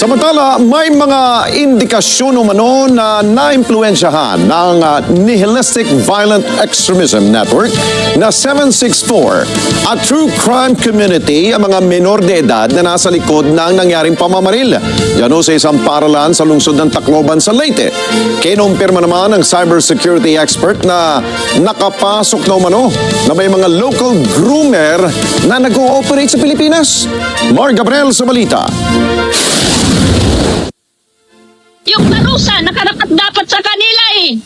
Samantala, may mga indikasyon umano na naimpluwensyahan ng Nihilistic Violent Extremism Network na 764 at True Crime Community ang mga menor de edad na nasa likod ng nangyaring pamamaril. Yan sa isang paralan sa lungsod ng Tacloban sa Leyte. Kinumpirma naman ng cybersecurity expert na nakapasok na umano na may mga local groomer na nag-ooperate sa Pilipinas. Mar Gabriel sa balita. Yung parusa, nakarapat-dapat sa kanila eh.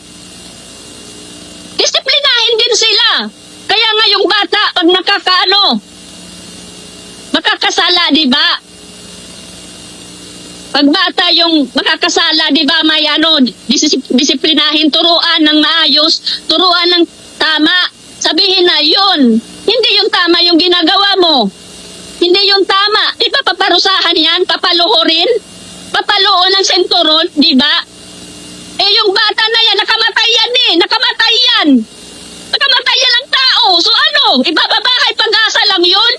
Disiplinahin din sila. Kaya nga yung bata, pag makakasala, di ba? Pag bata yung makakasala, di ba, may disiplinahin, turuan ng maayos, turuan ng tama. Sabihin na yun, hindi yung tama yung ginagawa mo. Hindi yung tama. Di ba paparusahan yan, papaluhurin? Papaluon ng senturon, di ba? Eh yung bata na yan, nakamatay yan eh. Nakamatay yan. Nakamatay yan ang tao. So ano, ibababahay pag-asa lang yun?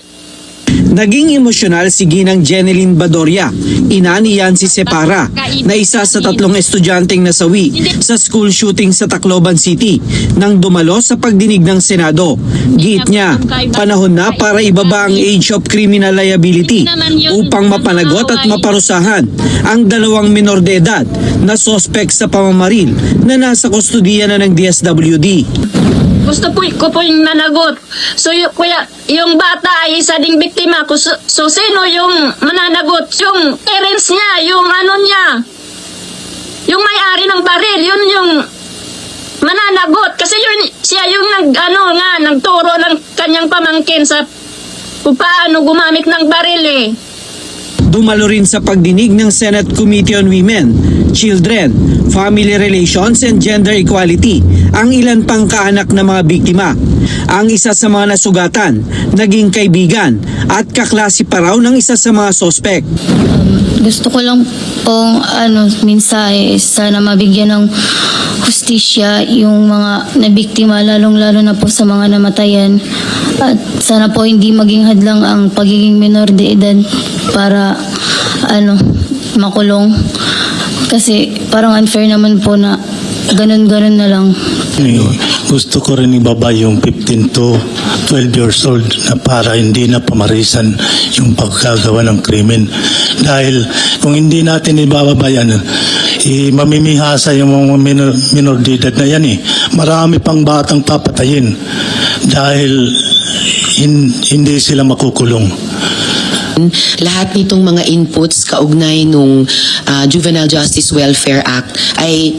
Naging emosyonal si Ginang Jeneline Badoria, ina ni Yancy Separa, na isa sa 3 estudyanteng nasawi sa school shooting sa Tacloban City nang dumalo sa pagdinig ng Senado. Giit niya, panahon na para ibaba ang age of criminal liability upang mapanagot at maparusahan ang 2 menor de edad na sospek sa pamamaril na nasa kustudiya na ng DSWD. Gusto ko po yung nanagot. So yung bata ay isa ding biktima. So sino yung mananagot? Yung parents niya, yung ano niya. Yung may-ari ng baril, yun yung mananagot. Kasi siya yung nagturo ng kanyang pamangkin sa kung paano gumamit ng baril eh. Dumalo rin sa pagdinig ng Senate Committee on Women, Children, Family Relations and Gender Equality ang ilan pang kaanak ng mga biktima. Ang isa sa mga nasugatan, naging kaibigan at kaklase pa raw ng isa sa mga sospek. Gusto ko lang pong mensahe, sana mabigyan ng hustisya yung mga nabiktima, lalong-lalo na po sa mga namatayan. At sana po hindi maging hadlang ang pagiging menor de edad para makulong. Kasi parang unfair naman po na ganun-ganun na lang. Gusto ko rin ibaba yung 15 to 12 years old na para hindi na pamarisan yung pagkagawa ng krimen. Dahil kung hindi natin ibababa yan, mamimihasa yung mga minor de edad na yan eh. Marami pang batang papatayin dahil hindi sila makukulong. Lahat nitong mga inputs kaugnay nung Juvenile Justice Welfare Act ay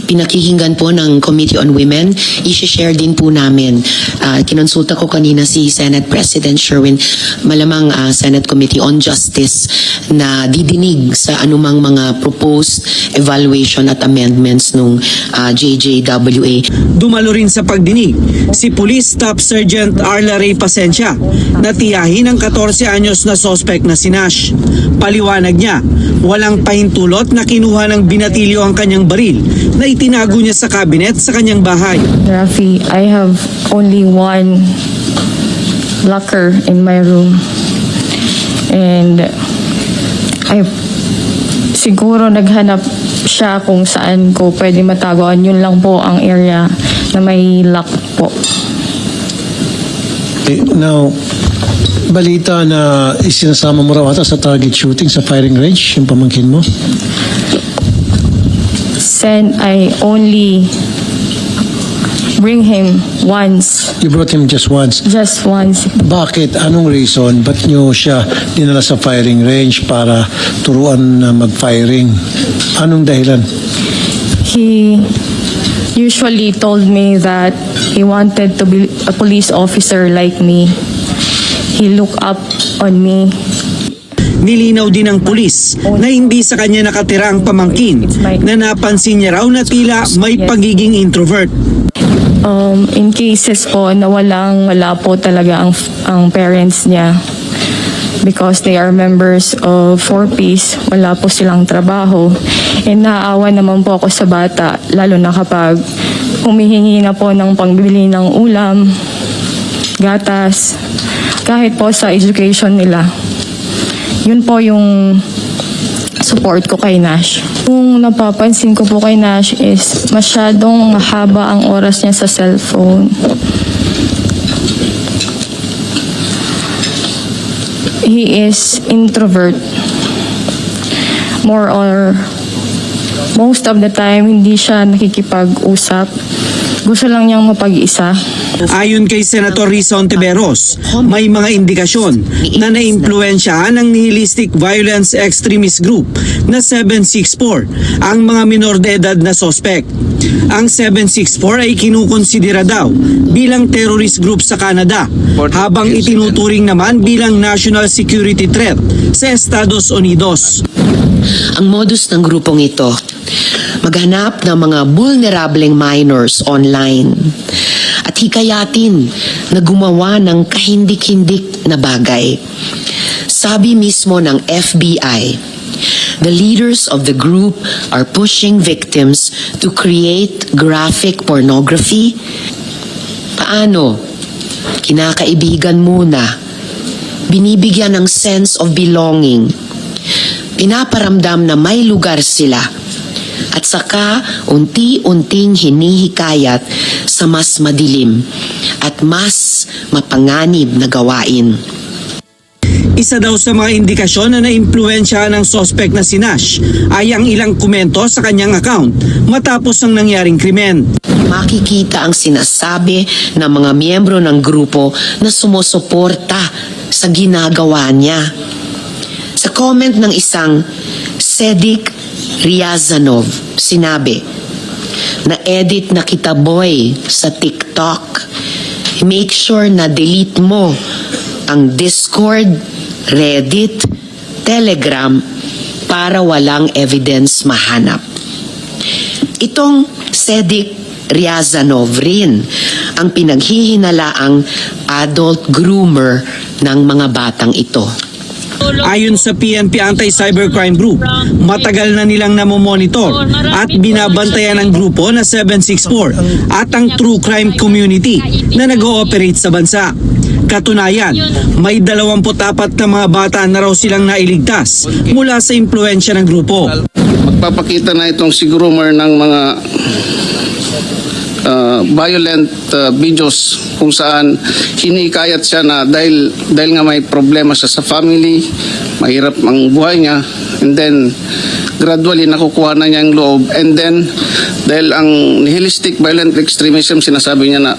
pinakikinggan po ng Committee on Women. I-share din po namin. Kinonsulta ko kanina si Senate President Sherwin, malamang Senate Committee on Justice na didinig sa anumang mga proposed evaluation at amendments nung JJWA. Dumalo rin sa pagdinig si Police Staff Sergeant Arla Ray Pasencia na tiyahin ang 14 anyos na sospek na si Nash. Paliwanag niya, walang pahintulot na kinuha ng binatilyo ang kanyang baril na itinago niya sa cabinet sa kanyang bahay. Rafi, I have only one locker in my room. And siguro naghanap siya kung saan ko pwede matagoan. Yun lang po ang area na may lock po. Now, balita na isinasama mo raw ata sa target shooting sa firing range, yung pamangkin mo? Sen, I only bring him once. You brought him just once. Just once. Bakit? Anong reason? Ba't nyo siya dinala sa firing range para turuan na mag-firing? Anong dahilan? He usually told me that he wanted to be a police officer like me. He looked up on me. Nilinaw din ng pulis na hindi sa kanya nakatira ang pamangkin na napansin niya raw na tila may pagiging introvert. In cases po na wala po talaga ang parents niya because they are members of 4Ps, wala po silang trabaho. And naaawa naman po ako sa bata, lalo na kapag humihingi na po ng pangbili ng ulam, gatas, kahit po sa education nila. Yun po yung support ko kay Nash. Kung napapansin ko po kay Nash is masyadong mahaba ang oras niya sa cellphone. He is introvert. More or most of the time, hindi siya nakikipag-usap. Gusto lang niyang mapag-isa. Ayon kay Senator Risa Ontiveros, may mga indikasyon na naimpluwensyahan ng nihilistic violence extremist group na 764 ang mga minor de edad na sospek. Ang 764 ay kinukonsidera daw bilang terrorist group sa Canada, habang itinuturing naman bilang national security threat sa Estados Unidos. Ang modus ng grupong ito, maghanap ng mga vulnerableng minors online at hikayatin na gumawa ng kahindik-hindik na bagay. Sabi mismo ng FBI, the leaders of the group are pushing victims to create graphic pornography. Paano? Kinakaibigan muna. Binibigyan ng sense of belonging. Pinaparamdam na may lugar sila. At saka unti-unting hinihikayat sa mas madilim at mas mapanganib na gawain. Isa daw sa mga indikasyon na naimpluwensya ng sospek na si Nash ay ang ilang komento sa kanyang account matapos ang nangyaring krimen. Makikita ang sinasabi ng mga miyembro ng grupo na sumusuporta sa ginagawa niya. Sa comment ng isang Sedik Riazanov, sinabi, na-edit na kita boy sa TikTok. Make sure na delete mo ang Discord, Reddit, Telegram para walang evidence mahanap. Itong Sedik Riazanov rin ang pinaghihinalaang adult groomer ng mga batang ito. Ayon sa PNP Anti-Cybercrime Group, matagal na nilang namomonitor at binabantayan ang grupo na 764 at ang true crime community na nag-ooperate sa bansa. Katunayan, may 24 na mga bata na raw silang nailigtas mula sa impluensya ng grupo. Magpapakita na itong si groomer ng mga violent videos kung saan hinikayat siya na dahil nga may problema siya sa family, mahirap ang buhay niya, and then gradually nakukuha na niya ang loob, and then dahil ang nihilistic violent extremism, sinasabi niya na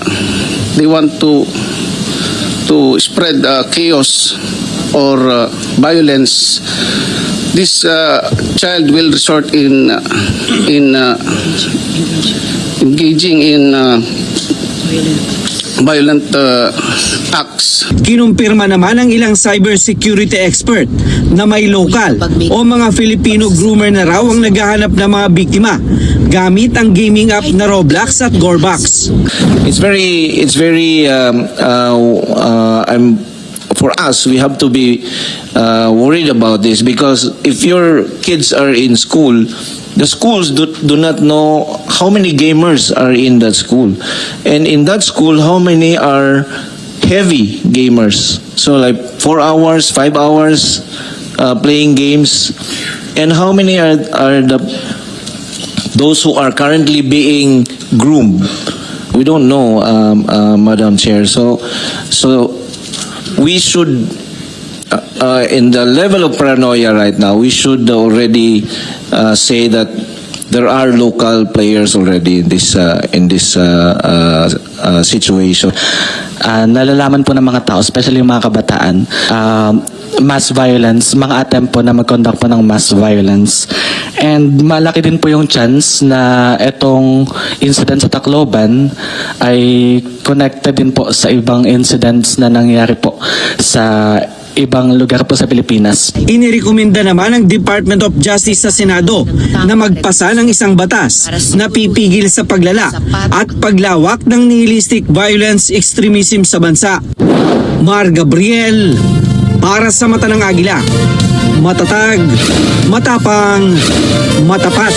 they want to spread chaos or violence. This child will resort in engaging in violent acts. Kinumpirma naman ng ilang cybersecurity expert na may lokal o mga Filipino groomer na raw ang naghahanap ng mga biktima gamit ang gaming app na Roblox at Gorebox. It's very for us, we have to be worried about this, because if your kids are in school, the schools do not know how many gamers are in that school, and in that school how many are heavy gamers, so like 4 hours, 5 hours playing games, and how many are those who are currently being groomed. We don't know, Madam Chair. So we should, in the level of paranoia right now, we should already say that there are local players already in this situation. Nalalaman po ng mga tao, especially yung mga kabataan, mass violence, mga attempt po na mag-conduct po ng mass violence. And malaki din po yung chance na itong incident sa Tacloban ay connected din po sa ibang incidents na nangyari po sa ibang lugar po sa Pilipinas. Inirekomenda naman ng Department of Justice sa Senado na magpasa ng isang batas na pipigil sa paglala at paglawak ng nihilistic violence extremism sa bansa. Mar Gabriel, para sa Mata ng Agila. Matatag, matapang, matapat.